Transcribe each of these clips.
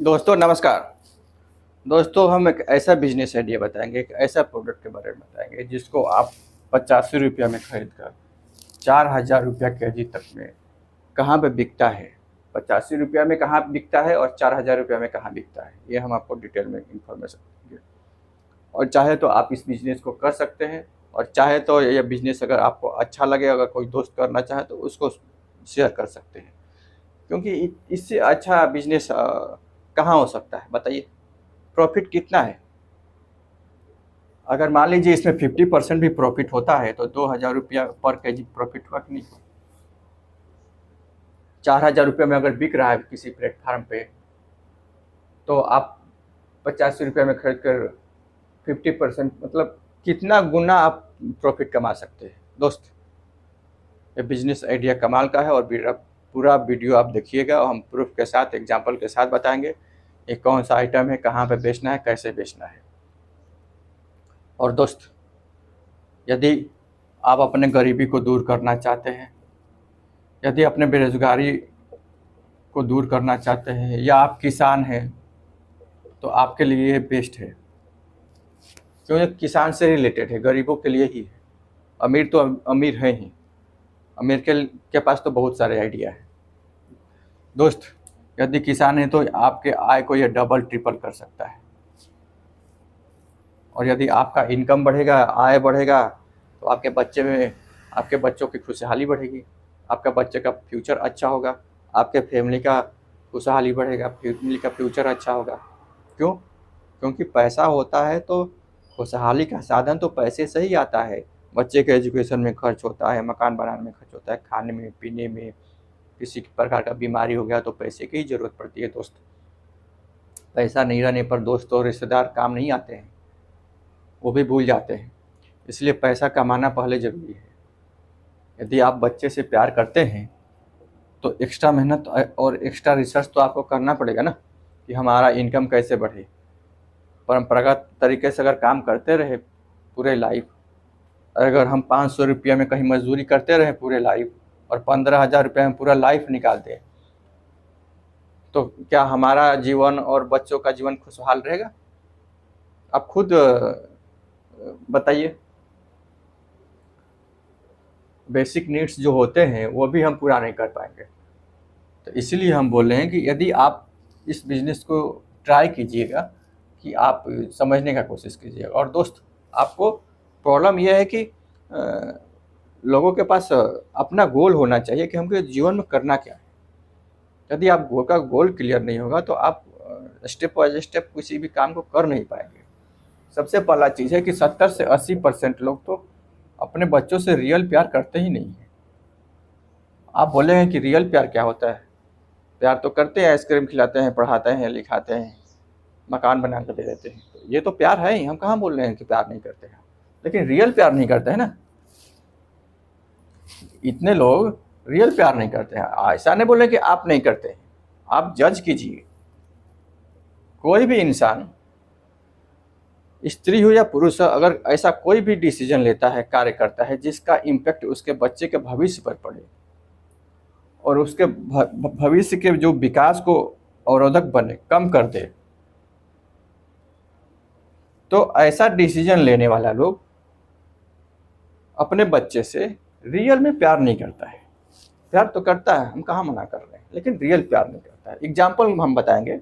दोस्तों नमस्कार। दोस्तों हम एक ऐसा बिजनेस आइडिया बताएंगे, एक ऐसा प्रोडक्ट के बारे में बताएंगे जिसको आप 85 रुपये में खरीद कर 4,000 रुपया के जी तक में कहाँ पे बिकता है, 85 रुपया में कहाँ बिकता है और 4,000 रुपया में कहाँ बिकता है, ये हम आपको डिटेल में इंफॉर्मेशन देंगे। और चाहे तो आप इस बिज़नेस को कर सकते हैं, और चाहे तो यह बिज़नेस अगर आपको अच्छा लगे, अगर कोई दोस्त करना चाहे तो उसको शेयर कर सकते हैं, क्योंकि इससे अच्छा बिज़नेस कहाँ हो सकता है बताइए। प्रॉफिट कितना है? अगर मान लीजिए इसमें 50% भी प्रॉफिट होता है तो 2,000 रुपया पर के जी प्रॉफिट हुआ कि नहीं? 4,000 रुपये में अगर बिक रहा है किसी प्लेटफार्म पे, तो आप 85 रुपये में खरीद कर 50% मतलब कितना गुना आप प्रॉफिट कमा सकते हैं। दोस्त, ये बिजनेस आइडिया कमाल का है, और पूरा वीडियो आप देखिएगा और हम प्रूफ के साथ, एग्जाम्पल के साथ बताएंगे ये कौन सा आइटम है, कहाँ पे बेचना है, कैसे बेचना है। और दोस्त, यदि आप अपने गरीबी को दूर करना चाहते हैं, यदि अपने बेरोजगारी को दूर करना चाहते हैं, या आप किसान हैं, तो आपके लिए ये बेस्ट है, क्योंकि किसान से रिलेटेड है, गरीबों के लिए ही है। अमीर तो अमीर है ही, अमीर के पास तो बहुत सारे आइडिया है। दोस्त, यदि किसान है तो आपके आय को ये डबल ट्रिपल कर सकता है, और यदि आपका इनकम बढ़ेगा, आय बढ़ेगा, तो आपके बच्चों की खुशहाली बढ़ेगी, आपका बच्चे का फ्यूचर अच्छा होगा, आपके फैमिली का खुशहाली बढ़ेगा, फैमिली का फ्यूचर अच्छा होगा। क्यों? क्योंकि पैसा होता है तो खुशहाली का साधन तो पैसे से ही आता है। बच्चे के एजुकेशन में खर्च होता है, मकान बनाने में खर्च होता है, खाने में, पीने में, किसी प्रकार का बीमारी हो गया तो पैसे की ही ज़रूरत पड़ती है। दोस्त, पैसा नहीं रहने पर दोस्त और रिश्तेदार काम नहीं आते हैं, वो भी भूल जाते हैं। इसलिए पैसा कमाना पहले ज़रूरी है। यदि आप बच्चे से प्यार करते हैं तो एक्स्ट्रा मेहनत और एक्स्ट्रा रिसर्च तो आपको करना पड़ेगा ना, कि हमारा इनकम कैसे बढ़े। परंपरागत तरीके से अगर काम करते रहे पूरे लाइफ, अगर हम 500 रुपये में कहीं मजदूरी करते रहे पूरे लाइफ और 15,000 रुपये में पूरा लाइफ निकाल दें, तो क्या हमारा जीवन और बच्चों का जीवन खुशहाल रहेगा? आप खुद बताइए। बेसिक नीड्स जो होते हैं वो भी हम पूरा नहीं कर पाएंगे। तो इसीलिए हम बोल रहे हैं कि यदि आप इस बिज़नेस को ट्राई कीजिएगा, कि आप समझने का कोशिश कीजिएगा। और दोस्त, आपको प्रॉब्लम यह है कि लोगों के पास अपना गोल होना चाहिए कि हमको जीवन में करना क्या है। यदि आप गोल क्लियर नहीं होगा तो आप स्टेप बाय स्टेप किसी भी काम को कर नहीं पाएंगे। सबसे पहला चीज़ है कि 70 से 80% लोग तो अपने बच्चों से रियल प्यार करते ही नहीं हैं। आप बोले हैं कि रियल प्यार क्या होता है? प्यार तो करते हैं, आइसक्रीम खिलाते हैं, पढ़ाते हैं, लिखाते हैं, मकान बना कर दे देते हैं, तो ये तो प्यार है ही। हम कहाँ बोल रहे हैं कि प्यार नहीं करते हैं, लेकिन रियल प्यार नहीं करते हैं ना। इतने लोग रियल प्यार नहीं करते हैं। ऐसा नहीं बोले कि आप नहीं करते हैं, आप जज कीजिए। कोई भी इंसान, स्त्री हो या पुरुष हो, अगर ऐसा कोई भी डिसीजन लेता है, कार्य करता है जिसका इम्पैक्ट उसके बच्चे के भविष्य पर पड़े और उसके भविष्य के जो विकास को अवरोधक बने, कम कर दे, तो ऐसा डिसीजन लेने वाला लोग अपने बच्चे से रियल में प्यार नहीं करता है। प्यार तो करता है, हम कहाँ मना कर रहे हैं, लेकिन रियल प्यार नहीं करता है। एग्जाम्पल हम बताएंगे।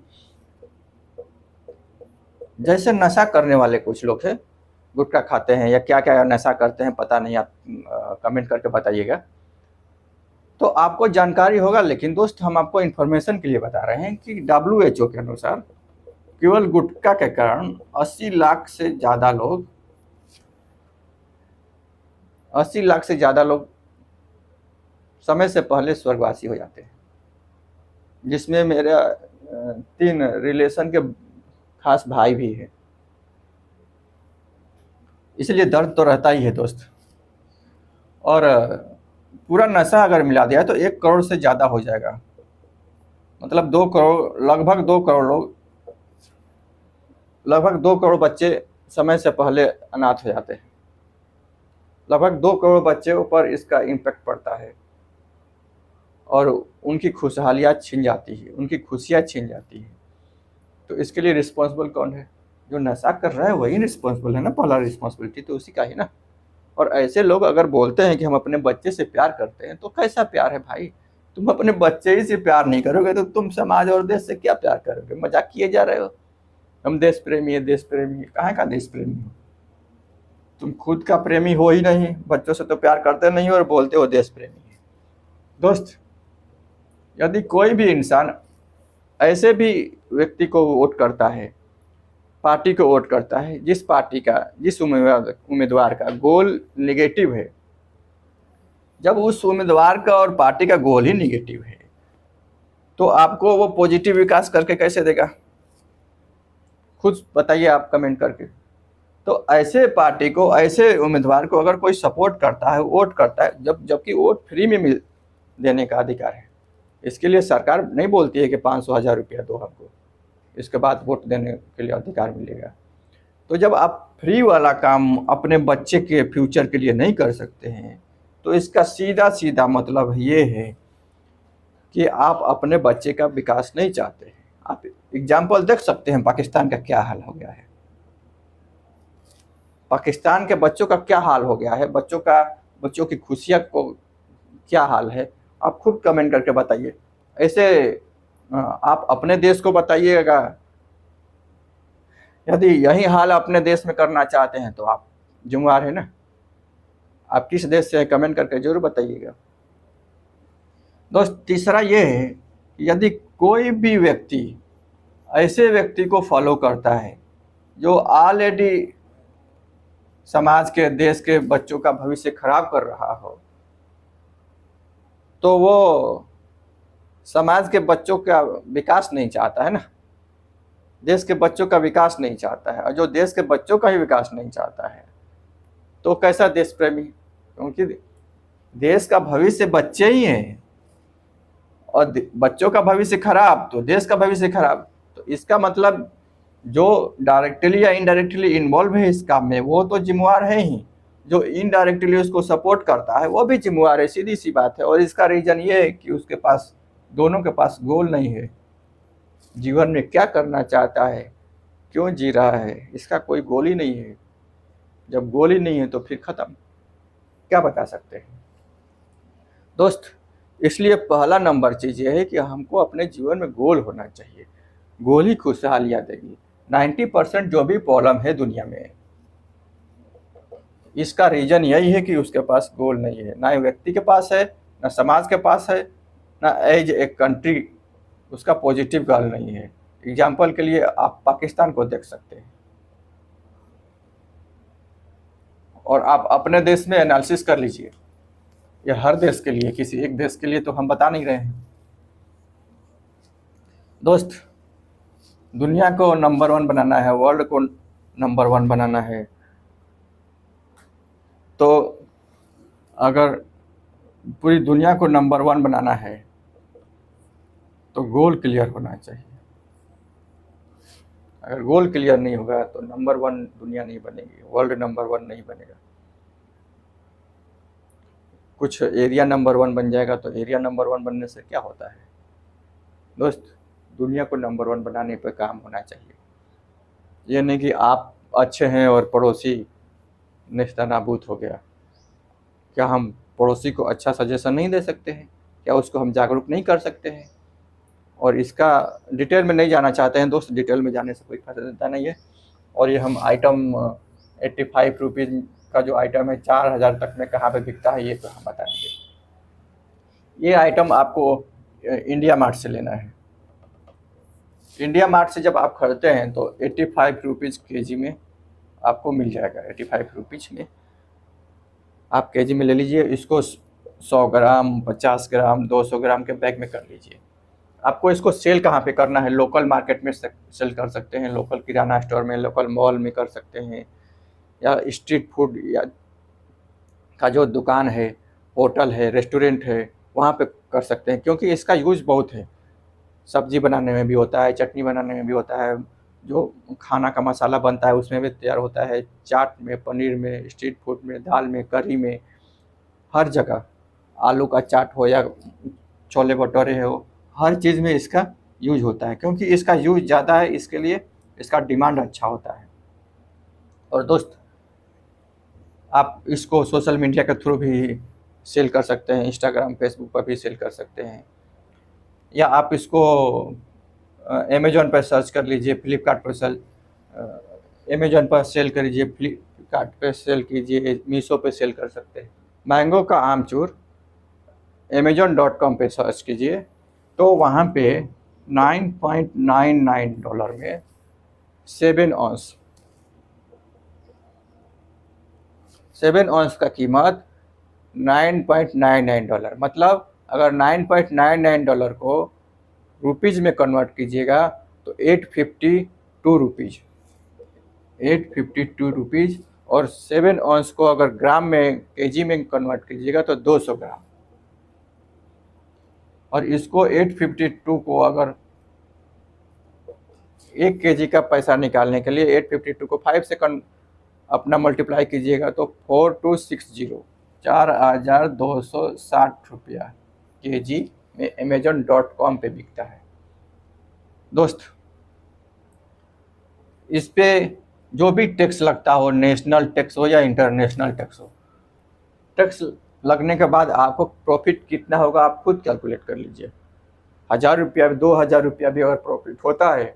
जैसे नशा करने वाले कुछ लोग हैं, गुटखा खाते हैं या क्या क्या नशा करते हैं पता नहीं, आप कमेंट करके बताइएगा तो आपको जानकारी होगा। लेकिन दोस्त, हम आपको इन्फॉर्मेशन के लिए बता रहे हैं कि WHO के अनुसार केवल गुटखा के कारण 80 लाख से ज़्यादा लोग समय से पहले स्वर्गवासी हो जाते हैं, जिसमें मेरा 3 रिलेशन के खास भाई भी है। इसलिए दर्द तो रहता ही है दोस्त। और पूरा नशा अगर मिला दिया तो 1 करोड़ से ज़्यादा हो जाएगा, मतलब 2 करोड़, लगभग 2 करोड़ बच्चे समय से पहले अनाथ हो जाते हैं। लगभग 2 करोड़ बच्चों पर इसका इम्पैक्ट पड़ता है और उनकी खुशहालियाँ छिन जाती है, उनकी खुशियाँ छिन जाती है। तो इसके लिए रिस्पॉन्सिबल कौन है? जो नशा कर रहा है वही रिस्पॉन्सिबल है ना, पहला रिस्पॉन्सिबिलिटी तो उसी का ही ना। और ऐसे लोग अगर बोलते हैं कि हम अपने बच्चे से प्यार करते हैं, तो कैसा प्यार है भाई? तुम अपने बच्चे ही से प्यार नहीं करोगे तो तुम समाज और देश से क्या प्यार करोगे? मजाक किए जा रहे हो। हम देश प्रेमी है, देश प्रेमी है, कहाँ का देश प्रेमी हो? तुम खुद का प्रेमी हो ही नहीं, बच्चों से तो प्यार करते नहीं हो और बोलते हो देश प्रेमी है। दोस्त, यदि कोई भी इंसान ऐसे भी व्यक्ति को वोट करता है, पार्टी को वोट करता है, जिस पार्टी का, जिस उम्मीदवार का गोल निगेटिव है, जब उस उम्मीदवार का और पार्टी का गोल ही निगेटिव है, तो आपको वो पॉजिटिव विकास करके कैसे देगा? खुद बताइए आप कमेंट करके। तो ऐसे पार्टी को, ऐसे उम्मीदवार को अगर कोई सपोर्ट करता है, वोट करता है, जबकि वोट फ्री में मिल देने का अधिकार है। इसके लिए सरकार नहीं बोलती है कि 500,000 रुपया दो हमको, इसके बाद वोट देने के लिए अधिकार मिलेगा। तो जब आप फ्री वाला काम अपने बच्चे के फ्यूचर के लिए नहीं कर सकते हैं, तो इसका सीधा सीधा मतलब ये है कि आप अपने बच्चे का विकास नहीं चाहते हैं। आप एग्जाम्पल देख सकते हैं पाकिस्तान का क्या हाल हो गया है। पाकिस्तान के बच्चों का क्या हाल हो गया है, बच्चों की खुशियाँ को क्या हाल है, आप खुद कमेंट करके बताइए। ऐसे आप अपने देश को बताइएगा। यदि यही हाल अपने देश में करना चाहते हैं तो आप जिम्मेवार है ना। आप किस देश से कमेंट करके जरूर बताइएगा। दोस्त, तीसरा ये है कि यदि कोई भी व्यक्ति ऐसे व्यक्ति को फॉलो करता है जो ऑलरेडी समाज के, देश के बच्चों का भविष्य खराब कर रहा हो, तो वो समाज के बच्चों का विकास नहीं चाहता है ना, देश के बच्चों का विकास नहीं चाहता है। और जो देश के बच्चों का ही विकास नहीं चाहता है तो कैसा देश प्रेमी? क्योंकि देश का भविष्य बच्चे ही हैं, और बच्चों का भविष्य खराब तो देश का भविष्य खराब। तो इसका मतलब जो डायरेक्टली या इनडायरेक्टली इन्वॉल्व है इस काम में, वो तो जिम्मेवार है ही। जो इनडायरेक्टली उसको सपोर्ट करता है वो भी जिम्मेवार है, सीधी सी बात है। और इसका रीजन ये है कि उसके पास, दोनों के पास गोल नहीं है। जीवन में क्या करना चाहता है, क्यों जी रहा है, इसका कोई गोल ही नहीं है। जब गोल ही नहीं है तो फिर खत्म, क्या बता सकते हैं दोस्त। इसलिए पहला नंबर चीज़ ये है कि हमको अपने जीवन में गोल होना चाहिए। गोल ही खुशहालियाँ देगी। 90% जो भी प्रॉब्लम है दुनिया में, इसका रीजन यही है कि उसके पास गोल नहीं है। ना व्यक्ति के पास है, ना समाज के पास है, ना एज ए कंट्री उसका पॉजिटिव गोल नहीं है। एग्जाम्पल के लिए आप पाकिस्तान को देख सकते हैं, और आप अपने देश में एनालिसिस कर लीजिए। ये हर देश के लिए, किसी एक देश के लिए तो हम बता नहीं रहे हैं दोस्त। दुनिया को नंबर 1 बनाना है, वर्ल्ड को नंबर 1 बनाना है, तो अगर पूरी दुनिया को नंबर 1 बनाना है तो गोल क्लियर होना चाहिए। अगर गोल क्लियर नहीं होगा तो नंबर 1 दुनिया नहीं बनेगी, वर्ल्ड नंबर 1 नहीं बनेगा। कुछ एरिया नंबर 1 बन जाएगा तो एरिया नंबर 1 बनने से क्या होता है दोस्त। दुनिया को नंबर 1 बनाने पर काम होना चाहिए। ये नहीं कि आप अच्छे हैं और पड़ोसी नेस्तनाबूद हो गया। क्या हम पड़ोसी को अच्छा सजेशन नहीं दे सकते हैं? क्या उसको हम जागरूक नहीं कर सकते हैं? और इसका डिटेल में नहीं जाना चाहते हैं दोस्त, डिटेल में जाने से कोई फायदा नहीं है। और ये हम आइटम 85 रुपीज़ का जो आइटम है 4000 तक में कहाँ पे बिकता है ये तो हम बताएंगे। ये आइटम आपको इंडिया मार्ट से लेना है। इंडिया मार्ट से जब आप खरीदते हैं तो 85 रुपीज़ kg में आपको मिल जाएगा। 85 रुपीज़ में आप kg में ले लीजिए। इसको 100 ग्राम, 50 ग्राम, 200 ग्राम के बैग में कर लीजिए। आपको इसको सेल कहाँ पे करना है? लोकल मार्केट में सेल कर सकते हैं, लोकल किराना स्टोर में, लोकल मॉल में कर सकते हैं, या स्ट्रीट फूड या का जो दुकान है, होटल है, रेस्टोरेंट है, वहाँ पे कर सकते हैं। क्योंकि इसका यूज़ बहुत है, सब्जी बनाने में भी होता है, चटनी बनाने में भी होता है, जो खाना का मसाला बनता है उसमें भी तैयार होता है, चाट में, पनीर में, स्ट्रीट फूड में, दाल में, करी में, हर जगह। आलू का चाट हो या छोले भटूरे हो, हर चीज़ में इसका यूज होता है, क्योंकि इसका यूज ज़्यादा है, इसके लिए इसका डिमांड अच्छा होता है। और दोस्त, आप इसको सोशल मीडिया के थ्रू भी सेल कर सकते हैं, इंस्टाग्राम फेसबुक पर भी सेल कर सकते हैं, या आप इसको अमेज़ॉन पर सर्च कर लीजिए, फ्लिपकार्ट पर अमेज़ॉन पर सेल कर लीजिए, फ्लिपकार्ट पे सेल कीजिए, मीशो पे सेल कर सकते हैं। मैंगो का आमचूर amazon.com पे सर्च कीजिए तो वहाँ पे $9.99 में 7 ऑन्स का कीमत $9.99। मतलब अगर $9.99 को रुपीज़ में कन्वर्ट कीजिएगा तो 852 रुपीज़, और 7 ऑन्स को अगर ग्राम में केजी में कन्वर्ट कीजिएगा तो 200 ग्राम। और इसको 852 को अगर 1 केजी का पैसा निकालने के लिए 852 को 5 से अपना मल्टीप्लाई कीजिएगा तो 4260 4260 रुपया केजी में amazon.com पे बिकता है। दोस्त, इस पे जो भी टैक्स लगता हो, नेशनल टैक्स हो या इंटरनेशनल टैक्स हो, टैक्स लगने के बाद आपको प्रॉफिट कितना होगा आप खुद कैलकुलेट कर लीजिए। 1000 रुपया 2000 रुपया भी अगर प्रॉफिट होता है,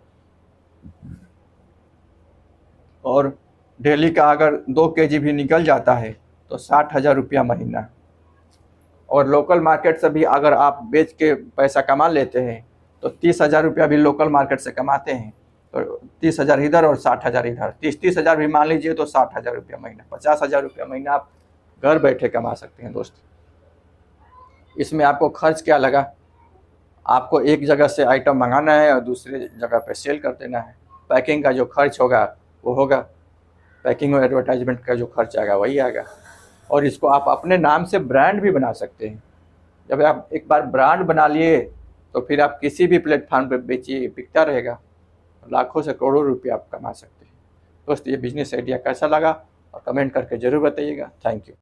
और डेली का अगर 2 केजी भी निकल जाता है तो 60,000 रुपया महीना। और लोकल मार्केट से भी अगर आप बेच के पैसा कमा लेते हैं तो 30,000 रुपया भी लोकल मार्केट से कमाते हैं, तो 30,000 इधर और 60,000 इधर, 30,000 भी मान लीजिए तो 60,000 रुपया महीना, 50,000 रुपया महीना आप घर बैठे कमा सकते हैं। दोस्त, इसमें आपको खर्च क्या लगा? आपको एक जगह से आइटम मंगाना है और दूसरे जगह पे सेल कर देना है। पैकिंग का जो खर्च होगा वो होगा, पैकिंग और एडवर्टाइजमेंट का जो खर्च आएगा वही आएगा। और इसको आप अपने नाम से ब्रांड भी बना सकते हैं। जब आप एक बार ब्रांड बना लिए तो फिर आप किसी भी प्लेटफॉर्म पर बेचिए, बिकता रहेगा, लाखों से करोड़ों रुपये आप कमा सकते हैं। दोस्त, ये बिजनेस आइडिया कैसा लगा और कमेंट करके ज़रूर बताइएगा। Thank you.